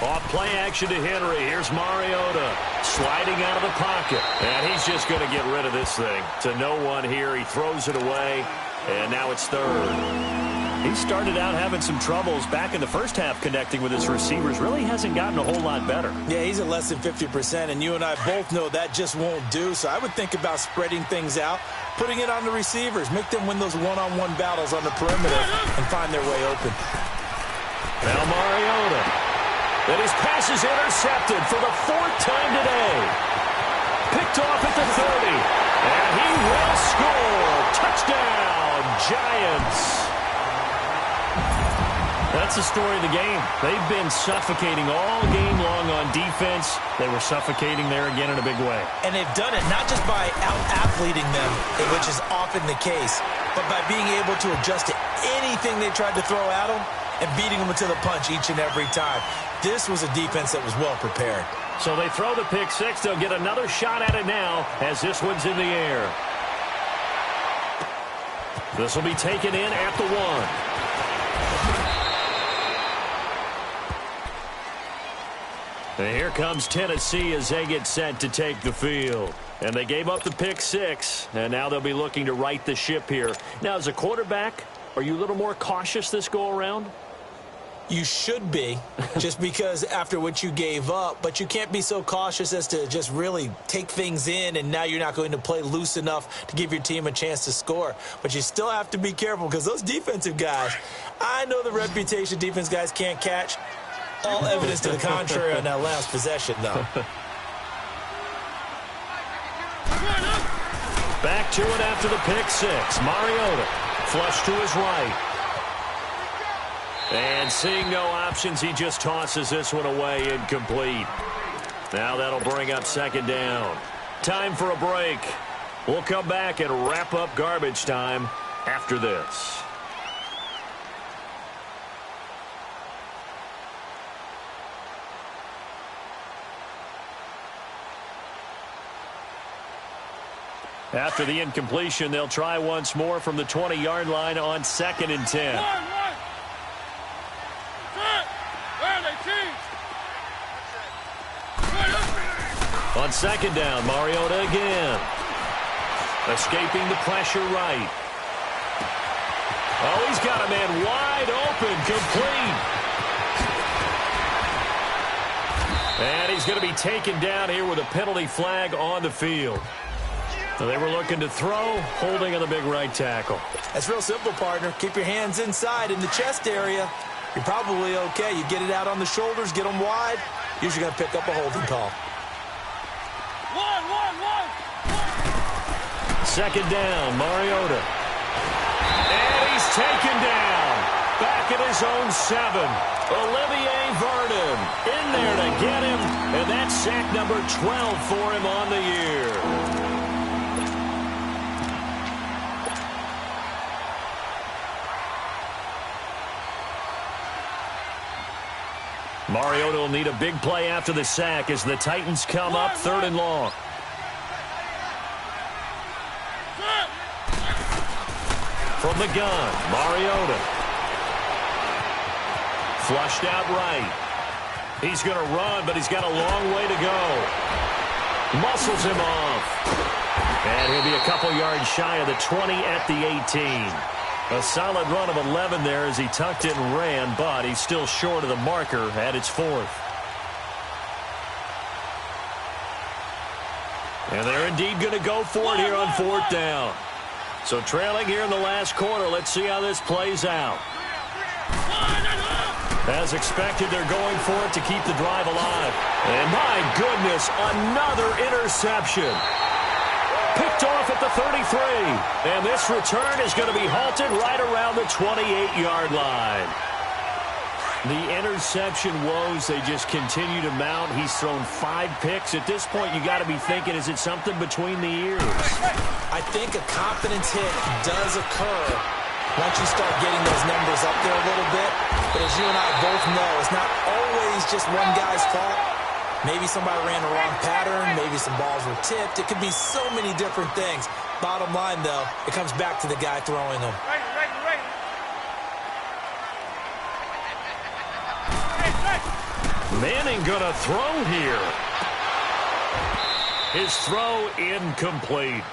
Off play action to Henry. Here's Mariota sliding out of the pocket. And he's just going to get rid of this thing. To no one here. He throws it away. And now it's 3rd. He started out having some troubles back in the first half connecting with his receivers. Really hasn't gotten a whole lot better. Yeah, he's at less than 50%, and you and I both know that just won't do. So I would think about spreading things out, putting it on the receivers, make them win those one-on-one battles on the perimeter and find their way open. Now Mariota. And his pass is intercepted for the 4th time today. Picked off at the 30. And he will score. Touchdown, Giants. That's the story of the game. They've been suffocating all game long on defense. They were suffocating there again in a big way. And they've done it not just by out-athleting them, which is often the case, but by being able to adjust to anything they tried to throw at them and beating them to the punch each and every time. This was a defense that was well prepared. So they throw the pick 6. They'll get another shot at it now as this one's in the air. This will be taken in at the 1. And here comes Tennessee as they get set to take the field. And they gave up the pick 6, and now they'll be looking to right the ship here. Now, as a quarterback, are you a little more cautious this go-around? You should be, just because after what you gave up, but you can't be so cautious as to just really take things in, and now you're not going to play loose enough to give your team a chance to score. But you still have to be careful, because those defensive guys, I know the reputation defense guys can't catch. All evidence to the contrary on that last possession, though. Back to it after the pick six. Mariota flush to his right. And seeing no options, he just tosses this one away, incomplete. Now that'll bring up second down. Time for a break. We'll come back and wrap up garbage time after this. After the incompletion, they'll try once more from the 20-yard line on 2nd and 10. On second down, Mariota again. Escaping the pressure right. Oh, he's got a man wide open, complete. And he's going to be taken down here with a penalty flag on the field. So they were looking to throw, holding on the big right tackle. That's real simple, partner. Keep your hands inside in the chest area. You're probably okay. You get it out on the shoulders, get them wide. Usually going to pick up a holding call. Second down, Mariota. And he's taken down. Back at his own 7. Olivier Vernon in there to get him. And that's sack number 12 for him on the year. Mariota will need a big play after the sack as the Titans come up 3rd and long. From the gun, Mariota. Flushed out right. He's going to run, but he's got a long way to go. Muscles him off. And he'll be a couple yards shy of the 20 at the 18. A solid run of 11 there as he tucked it and ran, but he's still short of the marker at its 4th. And they're indeed going to go for it here on 4th down. So trailing here in the last quarter, let's see how this plays out. As expected, they're going for it to keep the drive alive. And my goodness, another interception. Picked off at the 33. And this return is going to be halted right around the 28-yard line. The interception woes, they just continue to mount. He's thrown 5 picks. At this point, you got to be thinking, is it something between the ears? I think a confidence hit does occur once you start getting those numbers up there a little bit. But as you and I both know, it's not always just one guy's fault. Maybe somebody ran the wrong pattern. Maybe some balls were tipped. It could be so many different things. Bottom line, though, it comes back to the guy throwing them. Manning gonna throw here. His throw incomplete.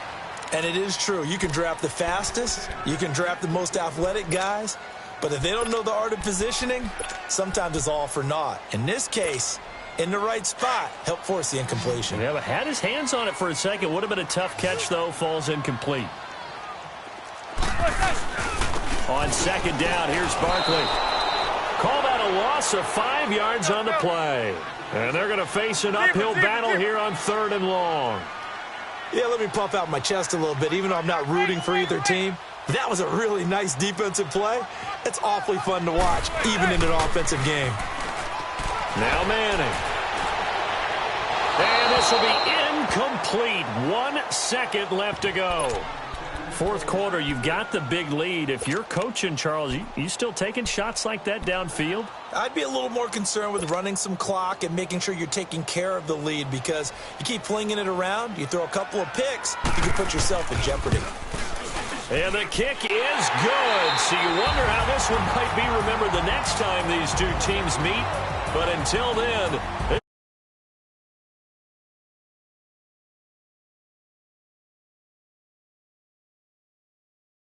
And it is true. You can draft the fastest. You can draft the most athletic guys. But if they don't know the art of positioning, sometimes it's all for naught. In this case, in the right spot, helped force the incompletion. Yeah, but had his hands on it for a second. Would have been a tough catch, though. Falls incomplete. On second down, here's Barkley. Call that a loss of 5 yards on the play. And they're going to face an uphill battle here on 3rd and long. Yeah, let me puff out my chest a little bit, even though I'm not rooting for either team. That was a really nice defensive play. It's awfully fun to watch, even in an offensive game. Now Manning. And this will be incomplete. 1 second left to go. 4th quarter, you've got the big lead. If you're coaching, Charles, you still taking shots like that downfield? I'd be a little more concerned with running some clock and making sure you're taking care of the lead, because you keep flinging it around, you throw a couple of picks, you can put yourself in jeopardy. And the kick is good. So you wonder how this one might be remembered the next time these two teams meet. But until then...